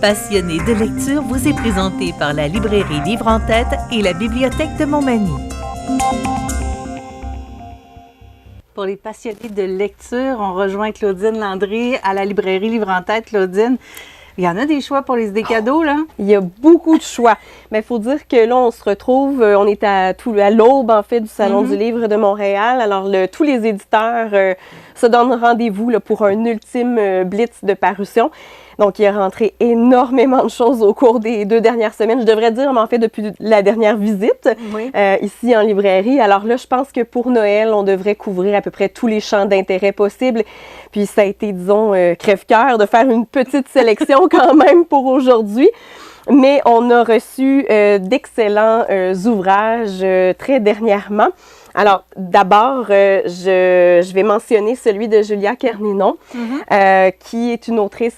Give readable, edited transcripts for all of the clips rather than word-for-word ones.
Passionné de lecture vous est présenté par la librairie Livre en Tête et la bibliothèque de Montmagny. Pour les passionnés de lecture, on rejoint Claudine Landry à la librairie Livre en Tête. Claudine, il y en a des choix pour les idées cadeaux, là? Il y a beaucoup de choix. Mais il faut dire que là, on se retrouve, on est à l'aube, en fait, du Salon du Livre de Montréal. Alors, tous les éditeurs se donnent rendez-vous là, pour un ultime blitz de parution. Donc, il est rentré énormément de choses au cours des 2 dernières semaines. Je devrais dire, mais en fait, depuis la dernière visite ici en librairie. Alors là, je pense que pour Noël, on devrait couvrir à peu près tous les champs d'intérêt possibles. Puis ça a été, disons, crève-cœur de faire une petite sélection quand même pour aujourd'hui. Mais on a reçu d'excellents ouvrages très dernièrement. Alors, d'abord, je vais mentionner celui de Julia Kerninon, qui est une autrice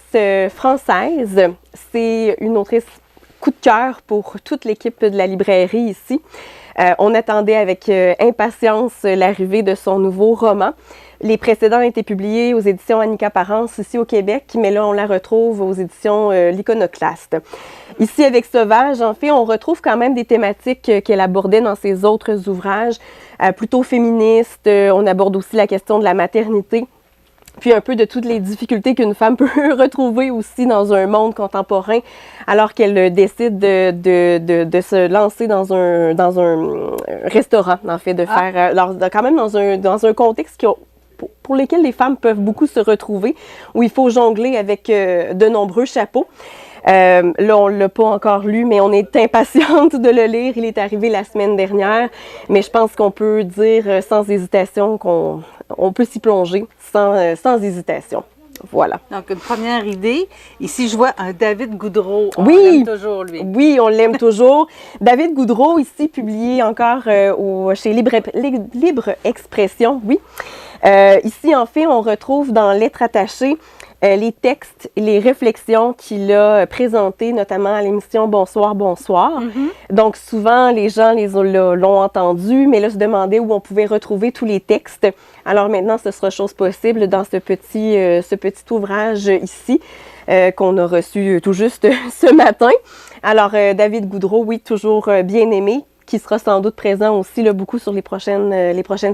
française. C'est une autrice coup de cœur pour toute l'équipe de la librairie ici. On attendait avec impatience l'arrivée de son nouveau roman. Les précédents ont été publiés aux éditions Annika Parence ici au Québec, mais là, on la retrouve aux éditions L'Iconoclaste. Ici, avec Sauvage, en fait, on retrouve quand même des thématiques qu'elle abordait dans ses autres ouvrages, plutôt féministes. On aborde aussi la question de la maternité, puis un peu de toutes les difficultés qu'une femme peut retrouver aussi dans un monde contemporain, alors qu'elle décide de se lancer dans un restaurant, en fait, de faire, alors, quand même dans un contexte pour lesquels les femmes peuvent beaucoup se retrouver, où il faut jongler avec de nombreux chapeaux. Là, on ne l'a pas encore lu, mais on est impatiente de le lire. Il est arrivé la semaine dernière, mais je pense qu'on peut dire sans hésitation qu'on peut s'y plonger sans hésitation. Voilà. Donc, une première idée. Ici, je vois un David Goudreau. On l'aime toujours, lui. Oui, on l'aime toujours. David Goudreau, ici, publié encore chez Libre Expression, oui. Ici, en fait, on retrouve dans Lettres attachées les textes, les réflexions qu'il a présentées, notamment à l'émission Bonsoir, Bonsoir. Donc, souvent, les gens l'ont entendu, mais là, se demandaient où on pouvait retrouver tous les textes. Alors maintenant, ce sera chose possible dans ce petit ouvrage ici qu'on a reçu tout juste ce matin. Alors, David Goudreau, oui, toujours bien aimé, qui sera sans doute présent aussi là, beaucoup sur les prochaines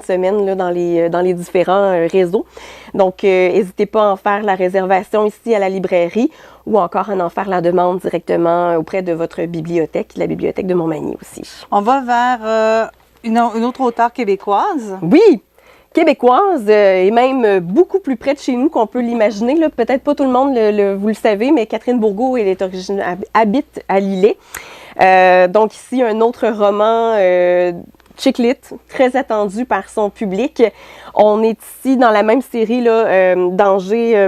semaines là, dans les différents réseaux. Donc, n'hésitez pas à en faire la réservation ici à la librairie ou encore à en faire la demande directement auprès de votre bibliothèque, la bibliothèque de Montmagny aussi. On va vers une autre auteure québécoise. Oui! Québécoise et même beaucoup plus près de chez nous qu'on peut l'imaginer. Peut-être pas tout le monde, vous le savez, mais Catherine Bourgault, elle habite à Lillet. Donc ici, un autre roman chick lit, très attendu par son public. On est ici dans la même série, là, Danger,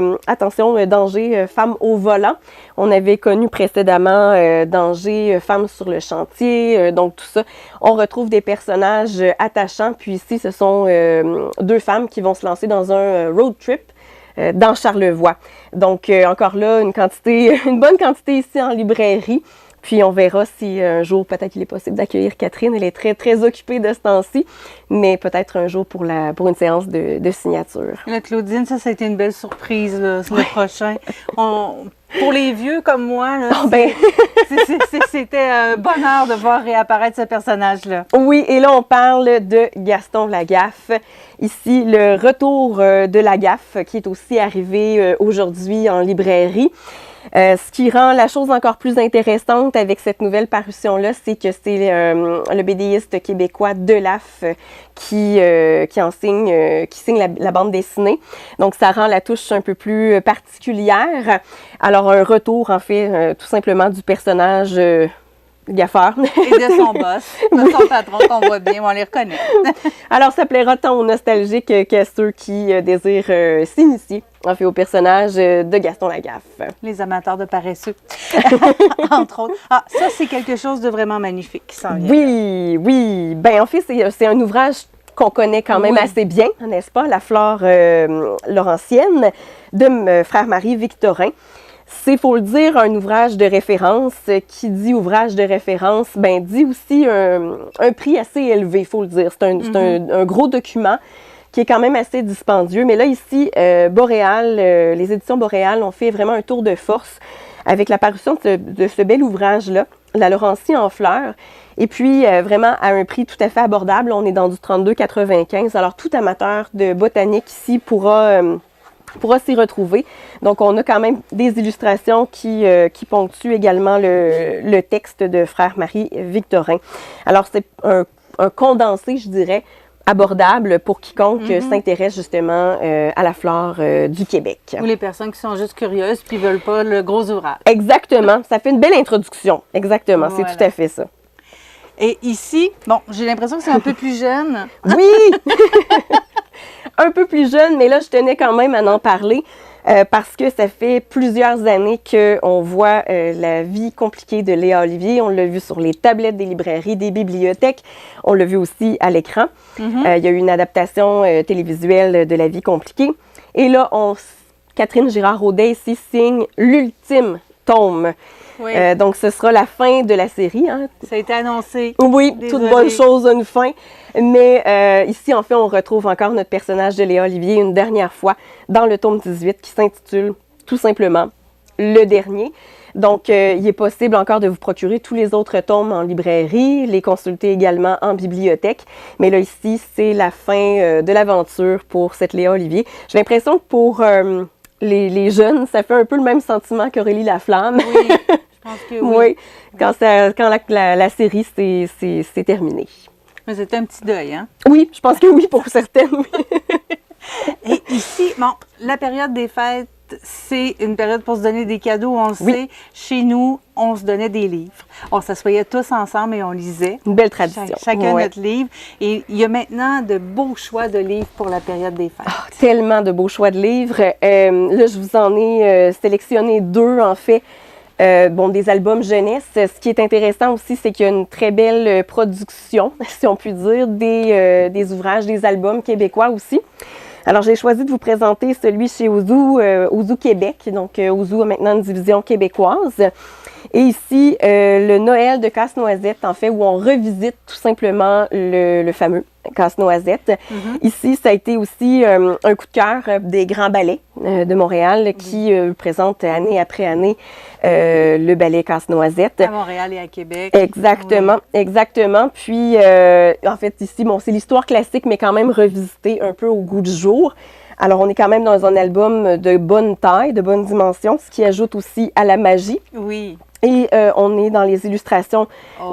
Danger, Femme au volant. On avait connu précédemment Danger, Femme sur le chantier, donc tout ça. On retrouve des personnages attachants, puis ici, ce sont 2 femmes qui vont se lancer dans un road trip dans Charlevoix. Donc, encore là, une bonne quantité ici en librairie. Puis on verra si un jour, peut-être qu'il est possible d'accueillir Catherine. Elle est très, très occupée de ce temps-ci, mais peut-être un jour pour une séance de signature. Là, Claudine, ça a été une belle surprise là, le prochain. Pour les vieux comme moi, là, c'était un bonheur de voir réapparaître ce personnage-là. Oui, et là, on parle de Gaston Lagaffe. Ici, le retour de Lagaffe, qui est aussi arrivé aujourd'hui en librairie. Ce qui rend la chose encore plus intéressante avec cette nouvelle parution-là, c'est que c'est le BDiste québécois Delaf qui signe la bande dessinée. Donc, ça rend la touche un peu plus particulière. Alors, un retour, en fait, tout simplement du personnage gaffeur. Et de son boss, de son patron qu'on voit bien, on les reconnaît. Alors, ça plaira tant aux nostalgiques qu'à ceux qui désirent s'initier, en fait, au personnage de Gaston Lagaffe. Les amateurs de paresseux, entre autres. Ah, ça, c'est quelque chose de vraiment magnifique qui s'en vient. Oui. Ben, en fait, c'est un ouvrage qu'on connaît quand même assez bien, n'est-ce pas? La Flore laurentienne de Frère Marie-Victorin. C'est, il faut le dire, un ouvrage de référence. Qui dit ouvrage de référence, ben dit aussi un prix assez élevé, il faut le dire. C'est un gros document qui est quand même assez dispendieux. Mais là, ici, Boréal, les éditions Boréal ont fait vraiment un tour de force avec la parution de ce bel ouvrage-là, La Laurentie en fleurs. Et puis, vraiment, à un prix tout à fait abordable. On est dans du 32,95. Alors, tout amateur de botanique ici pourra s'y retrouver. Donc, on a quand même des illustrations qui ponctuent également le texte de Frère Marie-Victorin. Alors, c'est un condensé, je dirais, abordable pour quiconque s'intéresse justement à la flore du Québec. Ou les personnes qui sont juste curieuses puis ne veulent pas le gros ouvrage. Exactement. Ça fait une belle introduction. Exactement. Voilà. C'est tout à fait ça. Et ici, bon, j'ai l'impression que c'est un peu plus jeune. Oui! Un peu plus jeune, mais là, je tenais quand même à en parler parce que ça fait plusieurs années qu'on voit la vie compliquée de Léa Olivier. On l'a vu sur les tablettes des librairies, des bibliothèques. On l'a vu aussi à l'écran. Il y a eu une adaptation télévisuelle de La vie compliquée. Et là, Catherine Girard-Audet ici signe l'ultime tome. Oui. Donc, ce sera la fin de la série. Hein. Ça a été annoncé. Oui, Désolée. toute bonne chose a une fin. Mais ici, en fait, on retrouve encore notre personnage de Léa Olivier une dernière fois dans le tome 18 qui s'intitule tout simplement Le Dernier. Donc, il est possible encore de vous procurer tous les autres tomes en librairie, les consulter également en bibliothèque. Mais là, ici, c'est la fin de l'aventure pour cette Léa Olivier. J'ai l'impression que pour les jeunes, ça fait un peu le même sentiment qu'Aurélie Laflamme. Oui, je pense que oui. Oui, quand la série s'est terminée. Mais c'était un petit deuil, hein? Oui, je pense que oui, pour certaines, oui. Et ici, bon, la période des fêtes, c'est une période pour se donner des cadeaux, on le sait. Chez nous, on se donnait des livres. On s'assoyait tous ensemble et on lisait. Une belle tradition. Chacun notre livre. Et il y a maintenant de beaux choix de livres pour la période des fêtes. Oh, tellement de beaux choix de livres. Là, je vous en ai sélectionné 2, en fait. Des albums jeunesse. Ce qui est intéressant aussi, c'est qu'il y a une très belle production, si on peut dire, des ouvrages, des albums québécois aussi. Alors, j'ai choisi de vous présenter celui chez Ouzou, Ouzou Québec. Donc, Ouzou a maintenant une division québécoise. Et ici, le Noël de Casse-Noisette, en fait, où on revisite tout simplement le fameux Casse-Noisette. Ici, ça a été aussi un coup de cœur des Grands Ballets de Montréal qui présente année après année le ballet Casse-Noisette. À Montréal et à Québec. Exactement, exactement. Puis, en fait, ici, c'est l'histoire classique, mais quand même revisitée un peu au goût du jour. Alors, on est quand même dans un album de bonne taille, de bonne dimension, ce qui ajoute aussi à la magie. Oui. Et on est dans les illustrations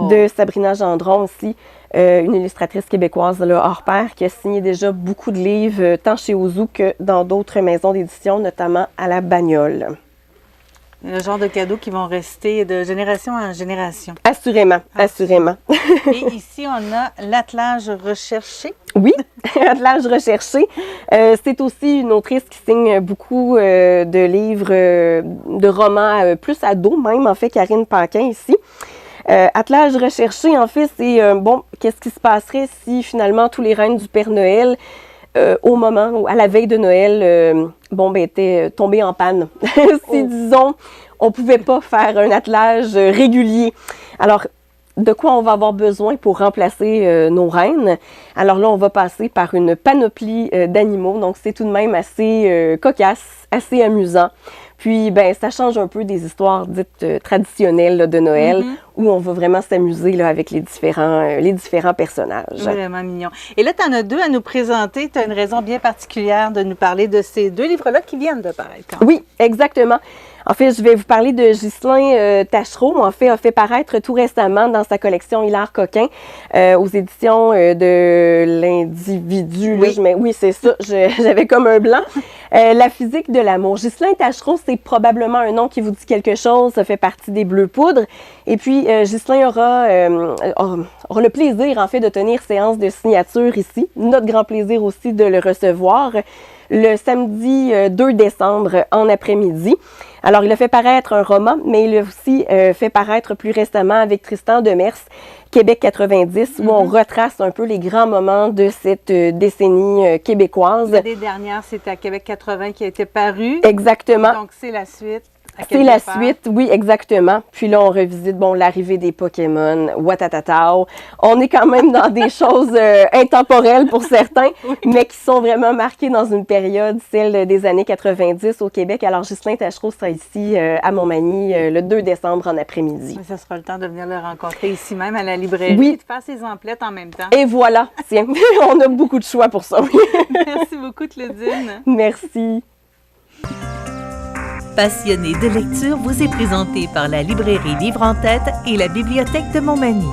de Sabrina Gendron aussi, une illustratrice québécoise là, hors pair, qui a signé déjà beaucoup de livres, tant chez Ouzou que dans d'autres maisons d'édition, notamment à la Bagnole. Le genre de cadeaux qui vont rester de génération en génération. Assurément, assurément. Et ici, on a l'attelage recherché. Oui, attelage recherché. C'est aussi une autrice qui signe beaucoup de livres, de romans, plus ados même, en fait, Karine Paquin ici. Attelage recherché, en fait, c'est, qu'est-ce qui se passerait si finalement tous les reines du Père Noël, au moment, à la veille de Noël, étaient tombés en panne. Si, disons, on ne pouvait pas faire un attelage régulier. Alors, de quoi on va avoir besoin pour remplacer nos reines? Alors là, on va passer par une panoplie d'animaux. Donc, c'est tout de même assez cocasse, assez amusant. Puis, ça change un peu des histoires dites traditionnelles là, de Noël, où on va vraiment s'amuser là, avec les différents personnages. Vraiment mignon. Et là, tu en as 2 à nous présenter. Tu as une raison bien particulière de nous parler de ces 2 livres-là qui viennent de paraître. Oui, exactement. En fait, je vais vous parler de Ghislain Taschereau. En fait, a fait paraître tout récemment dans sa collection Hilaire Coquin aux éditions de l'Individu. Oui, oui c'est ça. J'avais comme un blanc. La physique de l'amour. Ghislain Taschereau, c'est probablement un nom qui vous dit quelque chose. Ça fait partie des Bleus Poudres. Et puis, Ghislain aura le plaisir, en fait, de tenir séance de signature ici. Notre grand plaisir aussi de le recevoir le samedi 2 décembre en après-midi. Alors, il a fait paraître un roman, mais il a aussi fait paraître plus récemment avec Tristan Demers, Québec 90, où on retrace un peu les grands moments de cette décennie québécoise. L'année dernière, c'était à Québec 80 qui a été paru. Exactement. Donc, c'est la suite. C'est la suite, oui, exactement. Puis là, on revisite, bon, l'arrivée des Pokémon, Watatatao. On est quand même dans des choses intemporelles pour certains, mais qui sont vraiment marquées dans une période, celle des années 90 au Québec. Alors, Ghislain Tachereau sera ici à Montmagny le 2 décembre en après-midi. Ça sera le temps de venir le rencontrer ici même à la librairie, oui. de faire ses emplettes en même temps. Et voilà, tiens, on a beaucoup de choix pour ça. Merci beaucoup, Claudine. Merci. Passionné de lecture vous est présenté par la librairie Livre en tête et la bibliothèque de Montmagny.